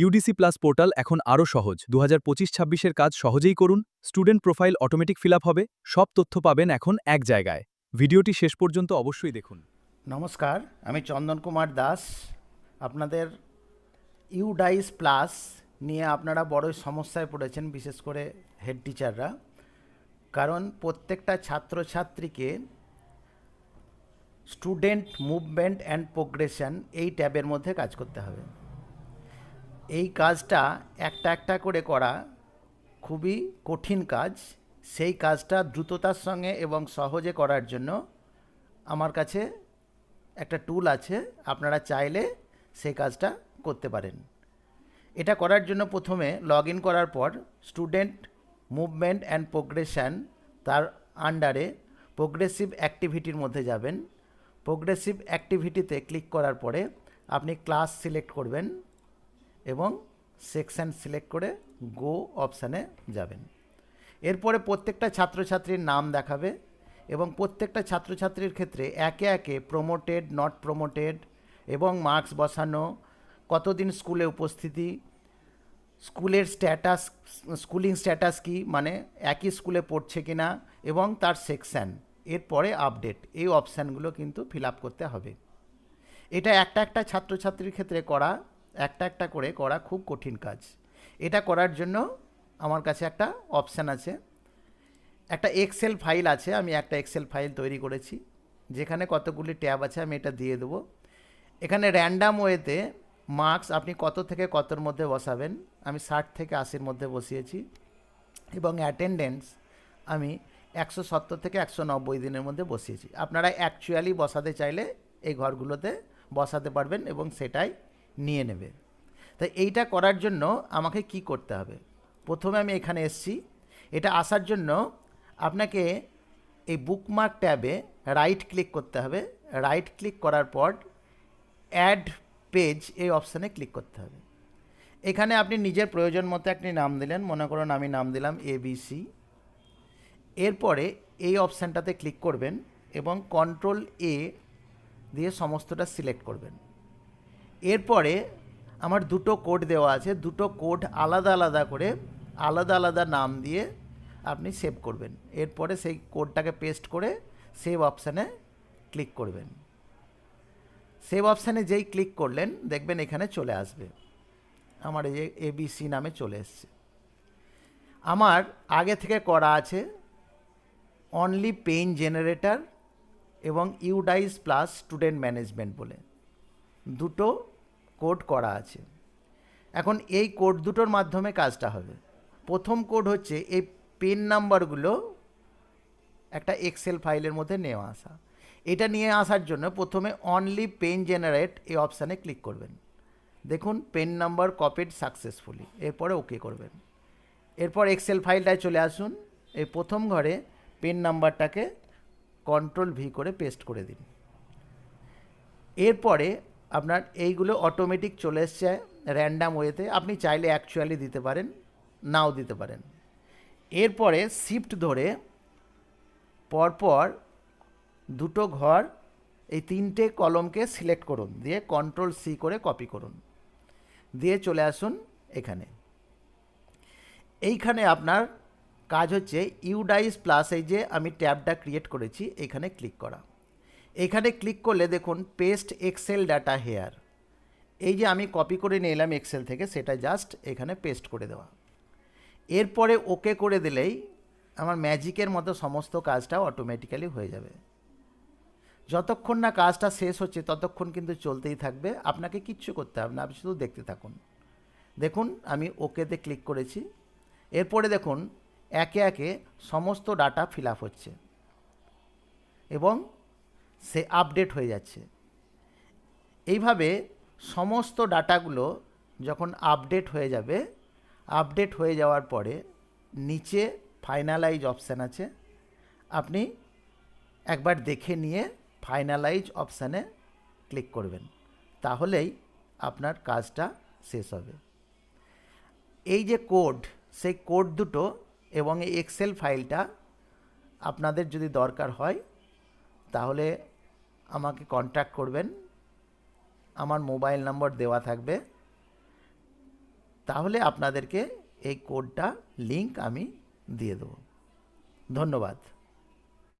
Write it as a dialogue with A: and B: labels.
A: UDC plus portal এখন আরও সহজ 2025-26-এর কাজ সহজেই করুন student profile automatic fill up হবে সব তথ্য পাবেন এখন এক জায়গায় ভিডিওটি শেষ পর্যন্ত অবশ্যই দেখুন।
B: নমস্কার, আমি চন্দন কুমার দাস। আপনাদের ইউডাইস প্লাস নিয়ে আপনারা বড়ই সমস্যায় পড়েছেন, বিশেষ করে হেড টিচাররা। কারণ প্রত্যেকটা ছাত্রছাত্রীকে স্টুডেন্ট মুভমেন্ট অ্যান্ড প্রোগ্রেশন এই ট্যাবের মধ্যে কাজ করতে হবে। এই কাজটা একটা একটা করে করা খুবই কঠিন কাজ। সেই কাজটা দ্রুততার সঙ্গে এবং সহজে করার জন্য আমার কাছে একটা টুল আছে, আপনারা চাইলে সেই কাজটা করতে পারেন। এটা করার জন্য প্রথমে লগ ইন করার পর স্টুডেন্ট মুভমেন্ট অ্যান্ড প্রোগ্রেশন তার আন্ডারে প্রোগ্রেসিভ অ্যাক্টিভিটির মধ্যে যাবেন। প্রোগ্রেসিভ অ্যাক্টিভিটিতে ক্লিক করার পরে আপনি ক্লাস সিলেক্ট করবেন এবং সেকশন সিলেক্ট করে গো অপশানে যাবেন। এরপরে প্রত্যেকটা ছাত্রছাত্রীর নাম দেখাবে এবং প্রত্যেকটা ছাত্রছাত্রীর ক্ষেত্রে একে একে প্রমোটেড, নট প্রমোটেড এবং মার্কস বসানো, কতদিন স্কুলে উপস্থিতি, স্কুলের স্ট্যাটাস, স্কুলিং স্ট্যাটাস কি, মানে একই স্কুলে পড়ছে কি না, এবং তার সেকশান, এরপরে আপডেট, এই অপশানগুলো কিন্তু ফিল আপ করতে হবে। এটা একটা একটা ছাত্রছাত্রীর ক্ষেত্রে করা, একটা একটা করে করা খুব কঠিন কাজ। এটা করার জন্য আমার কাছে একটা অপশান আছে, একটা এক্সেল ফাইল আছে। আমি একটা এক্সেল ফাইল তৈরি করেছি যেখানে কতগুলি ট্যাব আছে, আমি এটা দিয়ে দেবো। এখানে র্যান্ডাম ওয়েতে মার্কস আপনি কত থেকে কতর মধ্যে বসাবেন, আমি 60 থেকে 80-র মধ্যে বসিয়েছি। এবং অ্যাটেন্ডেন্স আমি 170 থেকে 190 দিনের মধ্যে বসিয়েছি। আপনারা অ্যাকচুয়ালি বসাতে চাইলে এই ঘরগুলোতে বসাতে পারবেন এবং সেটাই নিয়ে নেবে। তাই এইটা করার জন্য আমাকে কি করতে হবে? প্রথমে আমি এখানে এসেছি। এটা আসার জন্য আপনাকে এই বুকমার্ক ট্যাবে রাইট ক্লিক করতে হবে। রাইট ক্লিক করার পর অ্যাড পেজ এই অপশানে ক্লিক করতে হবে। এখানে আপনি নিজের প্রয়োজন মতো একটি নাম দিলেন, মনে করুন আমি নাম দিলাম ABC। এরপরে এই অপশানটাতে ক্লিক করবেন এবং কন্ট্রোল A দিয়ে সমস্তটা সিলেক্ট করবেন। এরপরে আমার দুটো কোড দেওয়া আছে, দুটো কোড আলাদা আলাদা করে আলাদা আলাদা নাম দিয়ে আপনি সেভ করবেন। এরপরে সেই কোডটাকে পেস্ট করে সেভ অপশানে ক্লিক করবেন। সেভ অপশানে যেই ক্লিক করলেন দেখবেন এখানে চলে আসবে, আমার এই যে ABC নামে চলে এসছে। আমার আগে থেকে করা আছে অনলি পেইন জেনারেটর এবং ইউডাইস প্লাস স্টুডেন্ট ম্যানেজমেন্ট বলে দুটো কোড করা আছে। এখন এই কোড দুটোর মাধ্যমে কাজটা হবে। প্রথম কোড হচ্ছে এই পেন নাম্বারগুলো একটা এক্সেল ফাইলের মধ্যে নিয়ে আসা। এটা নিয়ে আসার জন্য প্রথমে অনলি পেন জেনারেট এই অপশানে ক্লিক করবেন। দেখুন পেন নাম্বার কপিড সাকসেসফুলি, এরপরে ওকে করবেন। এরপর এক্সেল ফাইলটায় চলে আসুন। এই প্রথম ঘরে পেন নাম্বারটাকে কন্ট্রোল V করে পেস্ট করে দিন। এরপরে আপনার এইগুলো অটোমেটিক চলে এসছে র্যান্ডাম ওয়েতে, আপনি চাইলে অ্যাকচুয়ালি দিতে পারেন, নাও দিতে পারেন। এরপরে শিফট ধরে পরপর দুটো ঘর, এই তিনটে কলমকে সিলেক্ট করুন, দিয়ে কন্ট্রোল C করে কপি করুন, দিয়ে চলে আসুন এখানে। এইখানে আপনার কাজ হচ্ছে ইউডাইস প্লাস, এই যে আমি ট্যাবটা ক্রিয়েট করেছি এখানে ক্লিক করা। এখানে ক্লিক করলে দেখুন পেস্ট এক্সেল ডাটা হেয়ার, এই যে আমি কপি করে নিয়ে এলাম এক্সেল থেকে, সেটা জাস্ট এখানে পেস্ট করে দেওয়া। এরপরে ওকে করে দিলেই আমার ম্যাজিকের মতো সমস্ত কাজটা অটোমেটিক্যালি হয়ে যাবে। যতক্ষণ না কাজটা শেষ হচ্ছে ততক্ষণ কিন্তু চলতেই থাকবে, আপনাকে কিচ্ছু করতে হবে না, আপনি শুধু দেখতে থাকুন। দেখুন আমি ওকেতে ক্লিক করেছি। এরপরে দেখুন একে একে সমস্ত ডাটা ফিল আপ হচ্ছে এবং সে আপডেট হয়ে যাচ্ছে। এইভাবে সমস্ত ডাটাগুলো যখন আপডেট হয়ে যাবে, আপডেট হয়ে যাওয়ার পরে নিচে ফাইনালাইজ অপশান আছে, আপনি একবার দেখে নিয়ে ফাইনালাইজ অপশানে ক্লিক করবেন, তাহলেই আপনার কাজটা শেষ হবে। এই যে কোড, সেই কোড দুটো এবং এই এক্সেল ফাইলটা আপনাদের যদি দরকার হয় তাহলে আমাকে কন্ট্যাক্ট করবেন, আমার মোবাইল নম্বর দেওয়া থাকবে। তাহলে আপনাদেরকে এই কোডটা লিংক আমি দিয়ে দেবো। ধন্যবাদ।